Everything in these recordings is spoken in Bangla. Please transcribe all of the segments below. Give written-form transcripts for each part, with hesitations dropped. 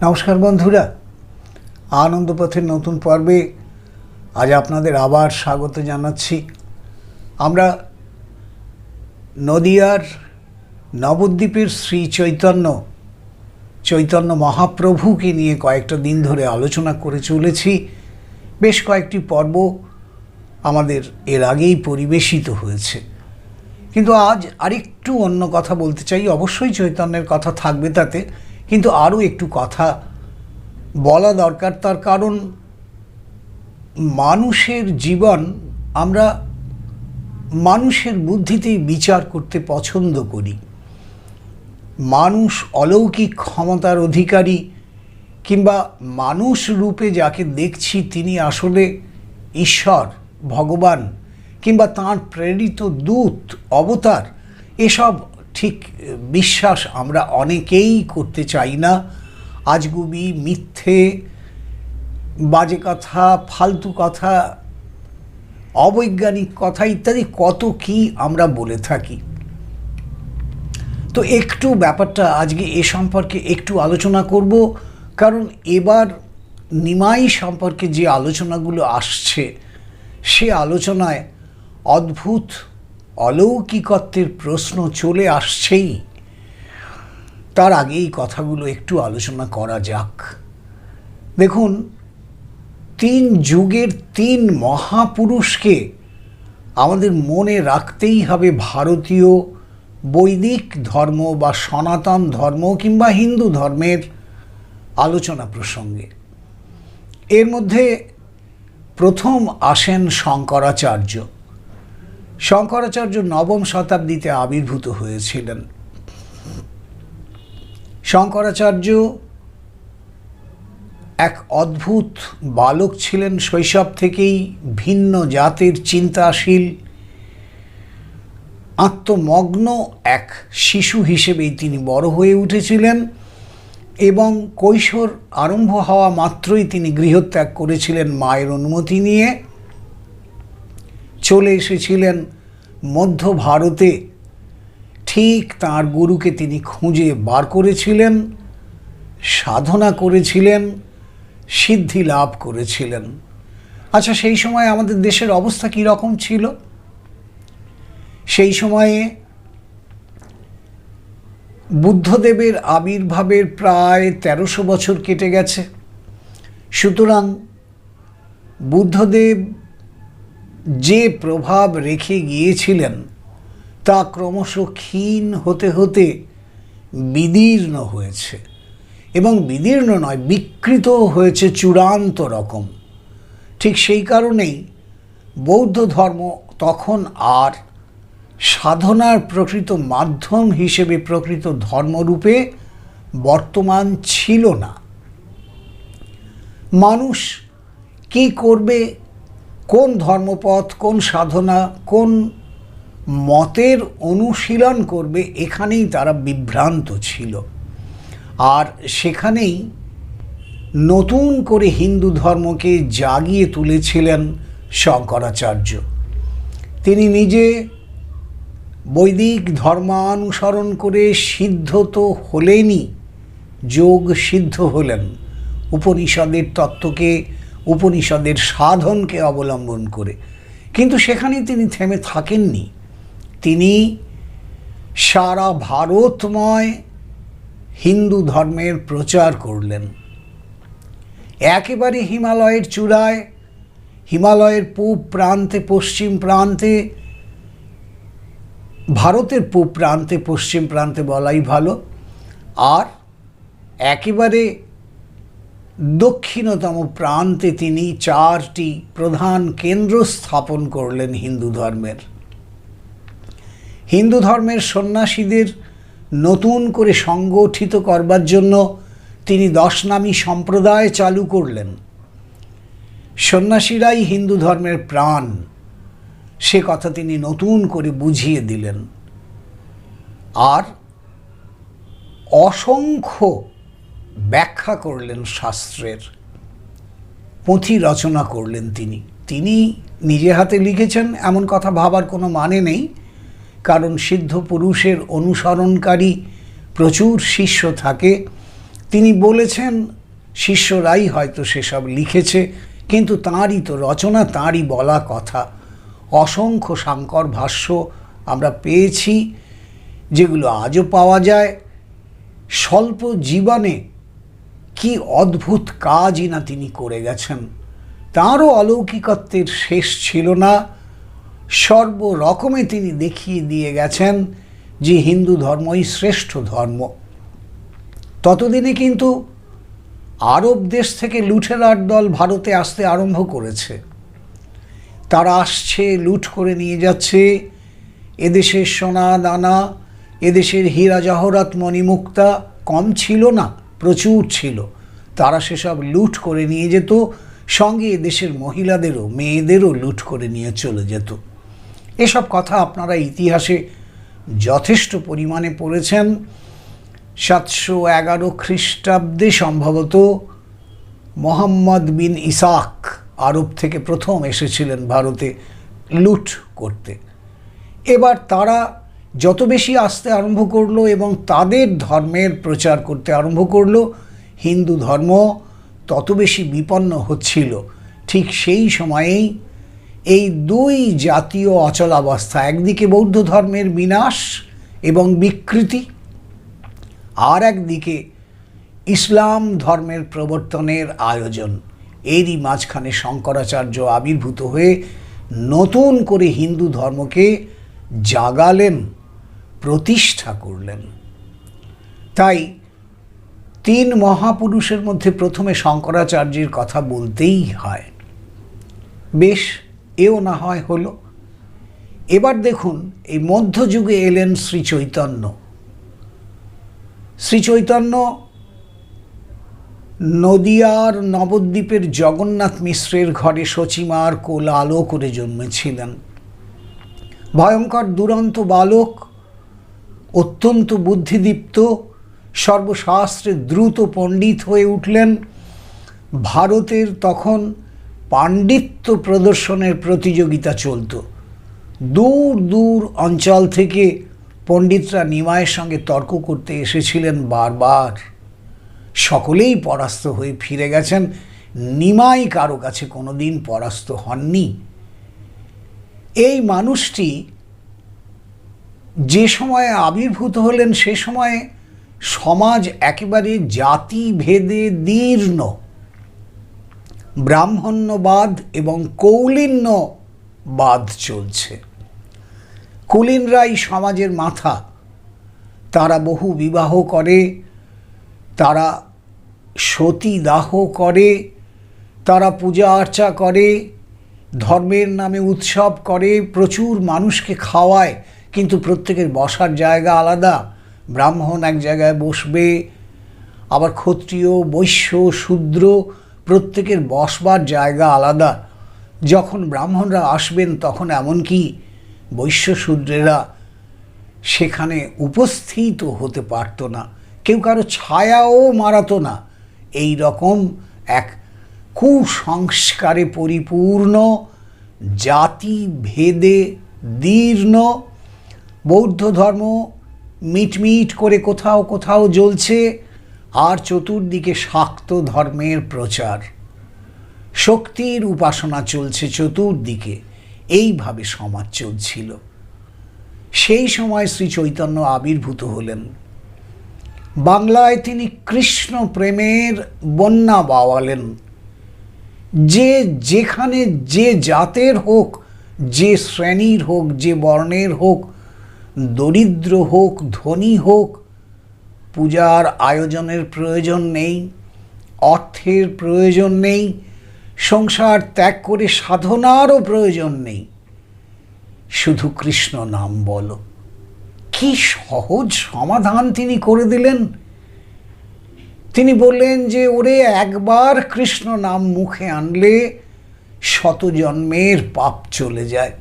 নমস্কার বন্ধুরা, আনন্দপথের নতুন পর্বে আজ আপনাদের আবার স্বাগত জানাচ্ছি। আমরা নদিয়ার নবদ্বীপের শ্রী চৈতন্য মহাপ্রভুকে নিয়ে কয়েকটা দিন ধরে আলোচনা করে চলেছি। বেশ কয়েকটি পর্ব আমাদের এর আগেই পরিবেশিত হয়েছে, কিন্তু আজ আরেকটু অন্য কথা বলতে চাই। অবশ্যই চৈতন্যের কথা থাকবে তাতে, কিন্তু আরও একটু কথা বলা দরকার। তার কারণ মানুষের জীবন আমরা মানুষের বুদ্ধিতেই বিচার করতে পছন্দ করি। মানুষ অলৌকিক ক্ষমতার অধিকারী কিংবা মানুষ রূপে যাকে দেখছি তিনি আসলে ঈশ্বর, ভগবান কিংবা তাঁর প্রেরিত দূত, অবতার, এসব ঠিক বিশ্বাস আমরা অনেকেই করতে চাই না। আজগুবি, মিথ্যে, বাজে কথা, ফালতু কথা, অবৈজ্ঞানিক কথা ইত্যাদি কত কি আমরা বলে থাকি। তো একটু ব্যাপারটা আজকে এ সম্পর্কে একটু আলোচনা করব, কারণ এবার নিমাই সম্পর্কে যে আলোচনাগুলো আসছে সে আলোচনায় অদ্ভুত অলৌকিকত্বের প্রশ্ন চলে আসছেই। তার আগে এই কথাগুলো একটু আলোচনা করা যাক। দেখুন, 3 যুগের 3 মহাপুরুষকে আমাদের মনে রাখতেই হবে ভারতীয় বৈদিক ধর্ম বা সনাতন ধর্ম কিংবা হিন্দু ধর্মের আলোচনা প্রসঙ্গে। এর মধ্যে প্রথম আসেন শঙ্করাচার্য। শঙ্করাচার্য 9ম শতাব্দীতে আবির্ভূত হয়েছিলেন। শঙ্করাচার্য এক অদ্ভুত বালক ছিলেন। শৈশব থেকেই ভিন্ন জাতের চিন্তাশীল, আত্মমগ্ন এক শিশু হিসেবেই তিনি বড় হয়ে উঠেছিলেন এবং কৈশোর আরম্ভ হওয়া মাত্রই তিনি গৃহত্যাগ করেছিলেন। মায়ের অনুমতি নিয়ে চলে এসেছিলেন মধ্য ভারতে। ঠিক তাঁর গুরুকে তিনি খুঁজে বার করেছিলেন, সাধনা করেছিলেন, সিদ্ধি লাভ করেছিলেন। আচ্ছা, সেই সময় আমাদের দেশের অবস্থা কী রকম ছিল? সেই সময়ে বুদ্ধদেবের আবির্ভাবের প্রায় 1300 বছর কেটে গেছে। সুতরাং বুদ্ধদেব যে প্রভাব রেখে গিয়েছিলেন তা ক্রমশ ক্ষীণ হতে হতে বিদীর্ণ হয়েছে, এবং বিদীর্ণ নয়, বিকৃত হয়েছে চূড়ান্ত রকম। ঠিক সেই কারণেই বৌদ্ধ ধর্ম তখন আর সাধনার প্রকৃত মাধ্যম হিসেবে প্রকৃত ধর্মরূপে বর্তমান ছিল না। মানুষ কি করবে, কোন ধর্মপথ, কোন সাধনা, কোন মতের অনুশীলন করবে, এখানেই তারা বিভ্রান্ত ছিল। আর সেখানেই নতুন করে হিন্দু ধর্মকে জাগিয়ে তুলেছিলেন শঙ্করাচার্য। তিনি নিজে বৈদিক ধর্মানুসরণ করে সিদ্ধ তো হলেনই, যোগ সিদ্ধ হলেন। উপনিষদের তত্ত্বকে, উপনিষদের সাধনকে অবলম্বন করে। কিন্তু সেখানেই তিনি থেমে থাকেননি। তিনি সারা ভারতময় হিন্দু ধর্মের প্রচার করলেন। একেবারে হিমালয়ের চূড়ায়, হিমালয়ের পূব প্রান্তে, পশ্চিম প্রান্তে, ভারতের পূব প্রান্তে, পশ্চিম প্রান্তে বলাই ভালো, আর একেবারে দক্ষিণতম প্রান্তে তিনি 4টি প্রধান কেন্দ্র স্থাপন করলেন হিন্দু ধর্মের। হিন্দু ধর্মের সন্ন্যাসীদের নতুন করে সংগঠিত করবার জন্য তিনি 10 নামী সম্প্রদায় চালু করলেন। সন্ন্যাসীরাই হিন্দু ধর্মের প্রাণ, সে কথা তিনি নতুন করে বুঝিয়ে দিলেন। আর অসংখ্য ব্যাখ্যা করলেন শাস্ত্রের, পুঁথি রচনা করলেন। তিনি নিজে হাতে লিখেছেন এমন কথা ভাবার কোনো মানে নেই, কারণ সিদ্ধ পুরুষের অনুসরণকারী প্রচুর শিষ্য থাকে। তিনি বলেছেন, শিষ্যরাই হয়তো সেসব লিখেছে, কিন্তু তাঁরই তো রচনা, তাঁরই বলা কথা। অসংখ্য সাংকর ভাষ্য আমরা পেয়েছি, যেগুলো আজও পাওয়া যায়। স্বল্প জীবনে কি অদ্ভুত কাজই না তিনি করে গেছেন। তাঁরও অলৌকিকত্বের শেষ ছিল না। সর্বরকমে তিনি দেখিয়ে দিয়ে গেছেন যে হিন্দু ধর্মই শ্রেষ্ঠ ধর্ম। ততদিনে কিন্তু আরব দেশ থেকে লুঠেরার দল ভারতে আসতে আরম্ভ করেছে। তারা আসছে, লুট করে নিয়ে যাচ্ছে। এদেশের সোনা দানা, এদেশের হীরা জহরত মণিমুক্তা কম ছিল না, প্রচুর ছিল। তারা সেসব লুট করে নিয়ে যেত, সঙ্গে এদেশের মহিলাদেরও, মেয়েদেরও লুট করে নিয়ে চলে যেত। এসব কথা আপনারা ইতিহাসে যথেষ্ট পরিমাণে পড়েছেন। 711 খ্রিস্টাব্দে সম্ভবত মোহাম্মদ বিন ইসাক আরব থেকে প্রথম এসেছিলেন ভারতে লুট করতে। এবার তারা যত বেশি আসতে আরম্ভ করলো এবং তাদের ধর্মের প্রচার করতে আরম্ভ করলো, হিন্দু ধর্ম তত বেশি বিপন্ন হচ্ছিল। ঠিক সেই সময়েই এই দুই জাতীয় অচলাবস্থা, একদিকে বৌদ্ধ ধর্মের বিনাশ এবং বিকৃতি, আর একদিকে ইসলাম ধর্মের প্রবর্তনের আয়োজন, এরই মাঝখানে শঙ্করাচার্য আবির্ভূত হয়ে নতুন করে হিন্দু ধর্মকে জাগালেন, প্রতিষ্ঠা করলেন। তাই তিন মহাপুরুষের মধ্যে প্রথমে শঙ্করাচার্যের কথা বলতেই হয়। বেশ, এও না হয় হলো। এবার দেখুন, এই মধ্যযুগে এলেন শ্রী চৈতন্য। শ্রী চৈতন্য নদিয়ার নবদ্বীপের জগন্নাথ মিশ্রের ঘরে শচীমার কোল আলো করে জন্মেছিলেন। ভয়ঙ্কর দুরন্ত বালক, অত্যন্ত বুদ্ধিদীপ্ত, সর্বশাস্ত্রে দ্রুত পণ্ডিত হয়ে উঠলেন। ভারতের তখন পাণ্ডিত্য প্রদর্শনের প্রতিযোগিতা চলত। দূর দূর অঞ্চল থেকে পণ্ডিতরা নিমাইয়ের সঙ্গে তর্ক করতে এসেছিলেন বারবার। সকলেই পরাস্ত হয়ে ফিরে গেছেন। নিমাই কারো কাছে কোনোদিন পরাস্ত হননি। এই মানুষটি যে সময়ে আবির্ভূত হলেন, সে সময়ে সমাজ একেবারে জাতিভেদে দীর্ণ। ব্রাহ্মণ্যবাদ এবং কৌলিন্যবাদ চলছে। কুলীনরাই সমাজের মাথা। তারা বহু বিবাহ করে, তারা সতীদাহ করে, তারা পূজা আর্চা করে, ধর্মের নামে উৎসব করে, প্রচুর মানুষকে খাওয়ায়, কিন্তু প্রত্যেকের বসার জায়গা আলাদা। ব্রাহ্মণ এক জায়গায় বসবে, আবার ক্ষত্রিয়, বৈশ্য, শূদ্র প্রত্যেকের বসবার জায়গা আলাদা। যখন ব্রাহ্মণরা আসবেন তখন এমনকি বৈশ্য শূদ্রেরা সেখানে উপস্থিত হতে পারত না, কেউ কারো ছায়াও মারাতো না। এই রকম এক কুসংস্কারে পরিপূর্ণ, জাতিভেদে দীর্ণ বৌদ্ধ ধর্ম মিটমিট করে কোথাও কোথাও জ্বলছে, আর চতুর্দিকে শাক্ত ধর্মের প্রচার, শক্তির উপাসনা চলছে চতুর্দিকে। এইভাবে সমাজ চলছিল। সেই সময় শ্রী চৈতন্য আবির্ভূত হলেন। বাংলায় তিনি কৃষ্ণ প্রেমের বন্যা বাওয়ালেন। যে যেখানে যে জাতের হোক, যে শ্রেণীর হোক, যে বর্ণের হোক, দরিদ্র হোক, ধনী হোক, পূজার আয়োজনের প্রয়োজন নেই, অর্থের প্রয়োজন নেই, সংসার ত্যাগ করে সাধনারও প্রয়োজন নেই, শুধু কৃষ্ণ নাম বলো। কি সহজ সমাধান তিনি করে দিলেন। তিনি বললেন যে ওরে, একবার কৃষ্ণ নাম মুখে আনলে শত জন্মের পাপ চলে যায়।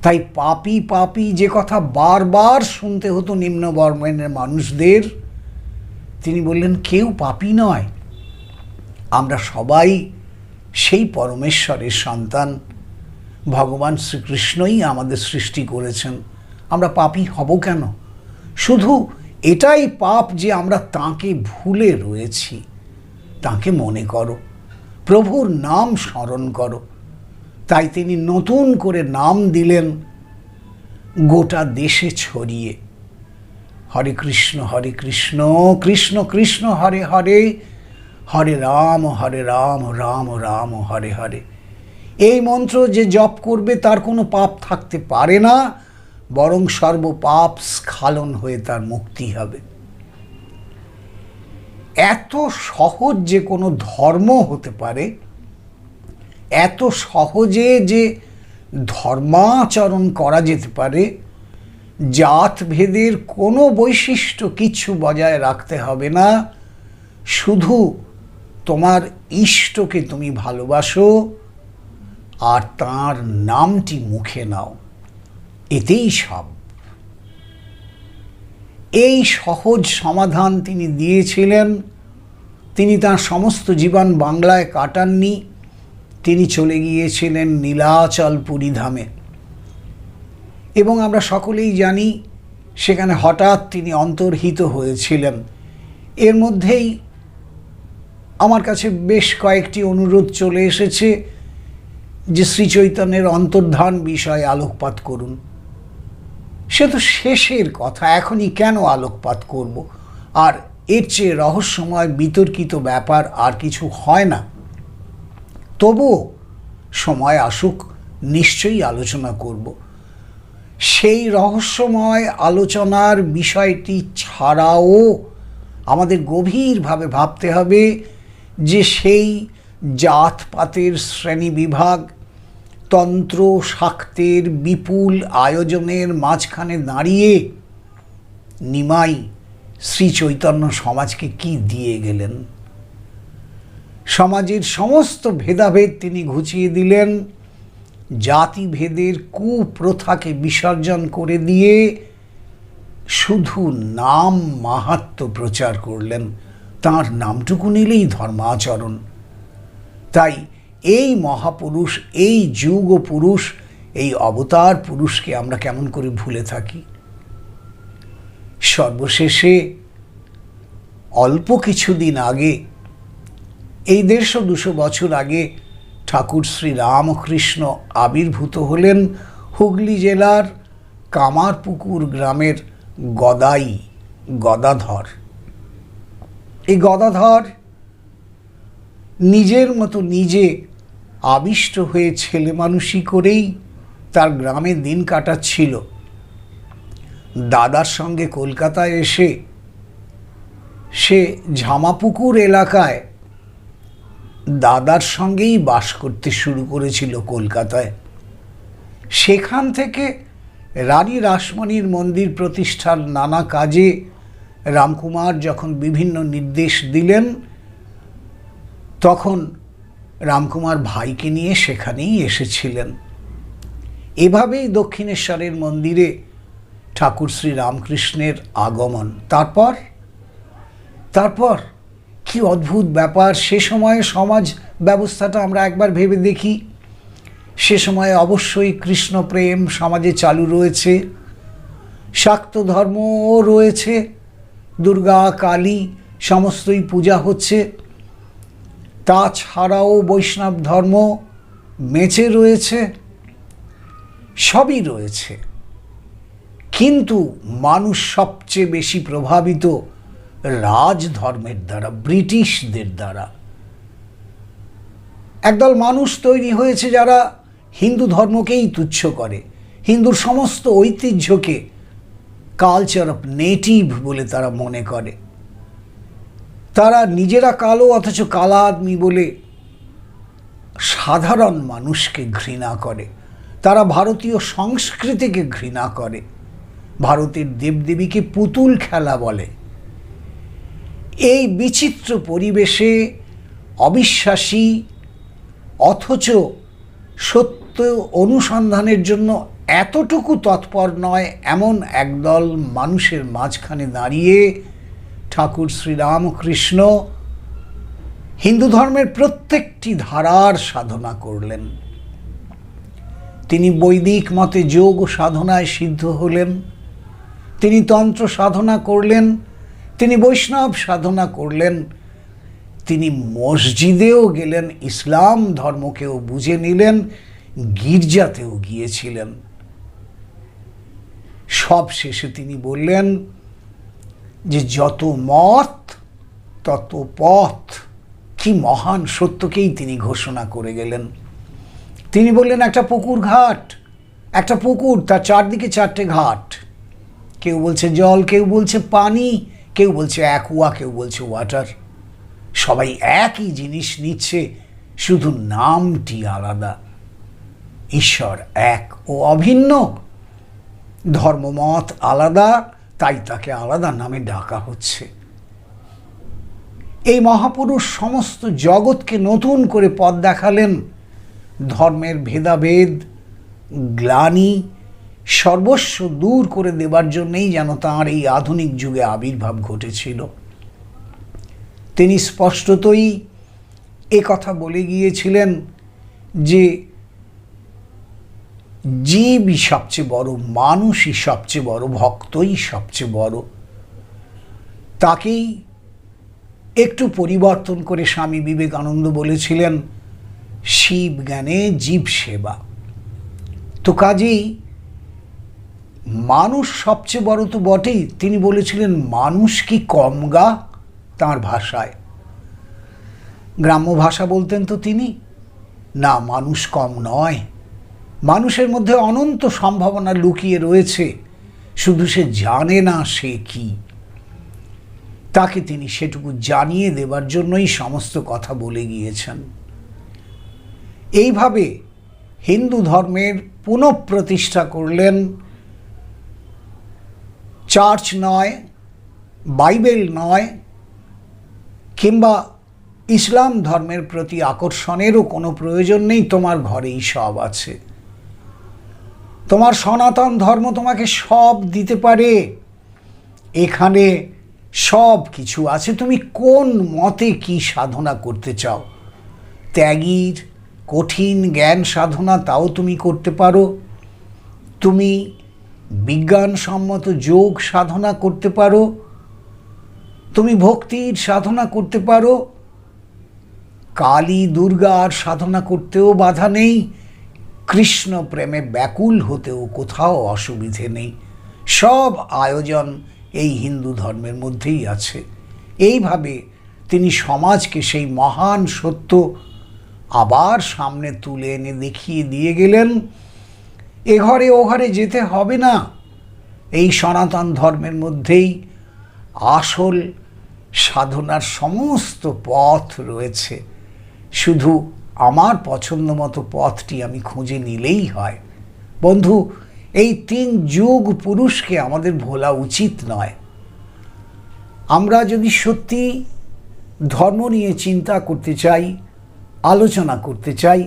তাই পাপী পাপী যে কথা বারবার শুনতে হতো নিম্ন বর্ণের মানুষদের, তিনি বললেন কেউ পাপী নয়, আমরা সবাই সেই পরমেশ্বরের সন্তান। ভগবান শ্রীকৃষ্ণই আমাদের সৃষ্টি করেছেন, আমরা পাপী হব কেন? শুধু এটাই পাপ যে আমরা তাঁকে ভুলে রয়েছি। তাঁকে মনে করো, প্রভুর নাম স্মরণ করো। তাই তিনি নতুন করে নাম দিলেন গোটা দেশে ছড়িয়ে, হরে কৃষ্ণ কৃষ্ণ কৃষ্ণ হরে হরে, হরে রাম রাম রাম হরে হরে। এই মন্ত্র যে জপ করবে তার কোনো পাপ থাকতে পারে না, বরং সর্বপাপ স্খলন হয়ে তার মুক্তি হবে। এত সহজ যে কোনো ধর্ম হতে পারে, এত সহজে যে ধর্মাচরণ করা যেতে পারে, জাত ভেদের কোনো বৈশিষ্ট্য কিছু বজায় রাখতে হবে না, শুধু তোমার ইষ্টকে তুমি ভালোবাসো আর তার নামটি মুখে নাও, এতেই সব। এই সহজ সমাধান তিনি দিয়েছিলেন। তিনি তার সমস্ত জীবন বাংলায় কাটাননি, তিনি চলে গিয়েছিলেন নীলাচল পুরীধামে। এবং আমরা সকলেই জানি সেখানে হঠাৎ তিনি অন্তর্হিত হয়েছিলেন। এর মধ্যেই আমার কাছে বেশ কয়েকটি অনুরোধ চলে এসেছে যে শ্রী চৈতন্যের অন্তর্ধান বিষয়ে আলোকপাত করুন। সে তো শেষের কথা, এখনই কেন আলোকপাত করব? আর এর চেয়ে রহস্যময় বিতর্কিত ব্যাপার আর কিছু হয় না। তবুও সময় আসুক, নিশ্চয়ই আলোচনা করব। সেই রহস্যময় আলোচনার বিষয়টি ছাড়াও আমাদের গভীরভাবে ভাবতে হবে যে সেই জাতপাতের শ্রেণী বিভাগ, তন্ত্র শাক্তের বিপুল আয়োজনের মাঝখানে দাঁড়িয়ে নিমাই শ্রী চৈতন্য সমাজকে কি দিয়ে গেলেন। সমাজের সমস্ত ভেদাভেদ তিনি ঘুচিয়ে দিলেন, জাতিভেদের কুপ্রথাকে বিসর্জন করে দিয়ে শুধু নাম মাহাত্ম্য প্রচার করলেন। তাঁর নামটুকু নিলেই ধর্মাচরণ। তাই এই মহাপুরুষ, এই যুগ পুরুষ, এই অবতার পুরুষকে আমরা কেমন করে ভুলে থাকি। সর্বশেষে অল্প কিছুদিন আগে, এই 150-200 বছর আগে ঠাকুর শ্রী রামকৃষ্ণ আবির্ভূত হলেন হুগলি জেলার কামারপুকুর গ্রামের গদাধর। এই গদাধর নিজের মতো নিজে আবিষ্ট হয়ে ছেলে মানুষই করেই তার গ্রামে দিন কাটাচ্ছিল। দাদার সঙ্গে কলকাতায় এসে সে ঝামাপুকুর এলাকায় দাদার সঙ্গেই বাস করতে শুরু করেছিল কলকাতায়। সেখান থেকে রানী রাসমণির মন্দির প্রতিষ্ঠার নানা কাজে রামকুমার যখন বিভিন্ন নির্দেশ দিলেন, তখন রামকুমার ভাইকে নিয়ে সেখানেই এসেছিলেন। এভাবেই দক্ষিণেশ্বরের মন্দিরে ঠাকুর শ্রী রামকৃষ্ণের আগমন। তারপর কি অদ্ভুত ব্যাপার। সে সময়ে সমাজ ব্যবস্থাটা আমরা একবার ভেবে দেখি। সে সময়ে অবশ্যই কৃষ্ণ প্রেম সমাজে চালু রয়েছে, শাক্ত ধর্মও রয়েছে, দুর্গা কালী সমস্তই পূজা হচ্ছে, তাছাড়াও বৈষ্ণব ধর্ম বেঁচে রয়েছে, সবই রয়েছে। কিন্তু মানুষ সবচেয়ে বেশি প্রভাবিত রাজধর্মের দ্বারা, ব্রিটিশদের দ্বারা। একদল মানুষ তৈরি হয়েছে যারা হিন্দু ধর্মকেই তুচ্ছ করে, হিন্দুর সমস্ত ঐতিহ্যকে কালচার অফ নেটিভ বলে তারা মনে করে। তারা নিজেরা কালো অথচ কালা আদমি বলে সাধারণ মানুষকে ঘৃণা করে। তারা ভারতীয় সংস্কৃতিকে ঘৃণা করে, ভারতের দেবদেবীকে পুতুল খেলা বলে। এই বিচিত্র পরিবেশে অবিশ্বাসী অথচ সত্য অনুসন্ধানের জন্য এতটুকু তৎপর নয় এমন একদল মানুষের মাঝখানে দাঁড়িয়ে ঠাকুর শ্রীরামকৃষ্ণ হিন্দু ধর্মের প্রত্যেকটি ধারার সাধনা করলেন। তিনি বৈদিক মতে যোগ সাধনায় সিদ্ধ হলেন, তিনি তন্ত্র সাধনা করলেন, তিনি বৈষ্ণব সাধনা করলেন, তিনি মসজিদেও গেলেন, ইসলাম ধর্মকেও বুঝে নিলেন, গির্জাতেও গিয়েছিলেন। সব শেষে তিনি বললেন যে যত মত তত পথ। কি মহান সত্যকেই তিনি ঘোষণা করে গেলেন। তিনি বললেন একটা পুকুর ঘাট, একটা পুকুর, তার চারদিকে চারটে ঘাট। কেউ বলছে জল, কেউ বলছে পানি, কেউ বলছে অ্যাকুয়া, কেউ বলছে ওয়াটার। সবাই একই জিনিস নিচ্ছে, শুধু নামটি আলাদা। ঈশ্বর এক ও অভিন্ন, ধর্মমত আলাদা, তাই তাকে আলাদা নামে ডাকা হচ্ছে। এই মহাপুরুষ সমস্ত জগৎকে নতুন করে পথ দেখালেন। ধর্মের ভেদাভেদ, গ্লানি সর্বস্ব দূর করে দেবার জন্যই যেন তাঁর এই আধুনিক যুগে আবির্ভাব ঘটেছিল। তিনি স্পষ্টতই এ কথা বলে গিয়েছিলেন যে জীবই সবচেয়ে বড়, মানুষই সবচেয়ে বড়, ভক্তই সবচেয়ে বড়। তাকেই একটু পরিবর্তন করে স্বামী বিবেকানন্দ বলেছিলেন শিব জ্ঞানে জীব সেবা। তো কাজেই মানুষ সবচেয়ে বড় তো বটেই। তিনি বলেছিলেন মানুষ কি কম গা, তাঁর ভাষায়। গ্রাম্য ভাষা বলতেন তো তিনি, না মানুষ কম নয়, মানুষের মধ্যে অনন্ত সম্ভাবনা লুকিয়ে রয়েছে, শুধু সে জানে না সে কি। তাকে তিনি সেটুকু জানিয়ে দেবার জন্যই সমস্ত কথা বলে গিয়েছেন। এইভাবে হিন্দু ধর্মের পুনঃপ্রতিষ্ঠা করলেন। চার্চ নয়, বাইবেল নয়, কিংবা ইসলাম ধর্মের প্রতি আকর্ষণেরও কোনো প্রয়োজন নেই। তোমার ঘরেই সব আছে। তোমার সনাতন ধর্ম তোমাকে সব দিতে পারে, এখানে সব কিছু আছে। তুমি কোন মতে কি সাধনা করতে চাও, ত্যাগীর কঠিন জ্ঞান সাধনা, তাও তুমি করতে পারো। তুমি বিজ্ঞানসম্মত যোগ সাধনা করতে পারো, তুমি ভক্তির সাধনা করতে পারো, কালী দুর্গার সাধনা করতেও বাধা নেই, কৃষ্ণ প্রেমে ব্যাকুল হতেও কোথাও অসুবিধে নেই। সব আয়োজন এই হিন্দু ধর্মের মধ্যেই আছে। এইভাবে তিনি সমাজকে সেই মহান সত্য আবার সামনে তুলে এনে দেখিয়ে দিয়ে গেলেন। এ ঘরে ও ঘরে যেতে হবে না, এই সনাতন ধর্মের মধ্যেই আসল সাধনার সমস্ত পথ রয়েছে। শুধু আমার পছন্দ মতো পথটি আমি খুঁজে নিলেই হয়। বন্ধু, এই 3 যুগ পুরুষকে আমাদের ভোলা উচিত নয়। আমরা যদি সত্যি ধর্ম নিয়ে চিন্তা করতে চাই, আলোচনা করতে চাই,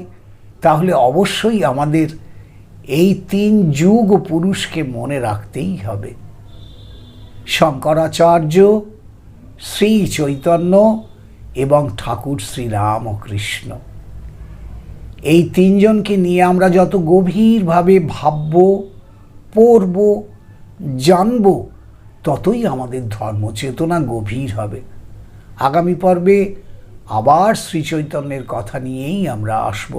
তাহলে অবশ্যই আমাদের এই 3 যুগ পুরুষকে মনে রাখতেই হবে। শঙ্করাচার্য, শ্রী চৈতন্য এবং ঠাকুর শ্রীরামকৃষ্ণ, এই 3 জনকে নিয়ে আমরা যত গভীরভাবে ভাবব, পড়ব, জানব, ততই আমাদের ধর্মচেতনা গভীর হবে। আগামী পর্বে আবার শ্রী চৈতন্যের কথা নিয়েই আমরা আসব।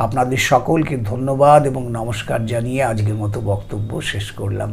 আপনাদের সকলকে ধন্যবাদ এবং নমস্কার জানিয়ে আজকের মতো বক্তব্য শেষ করলাম।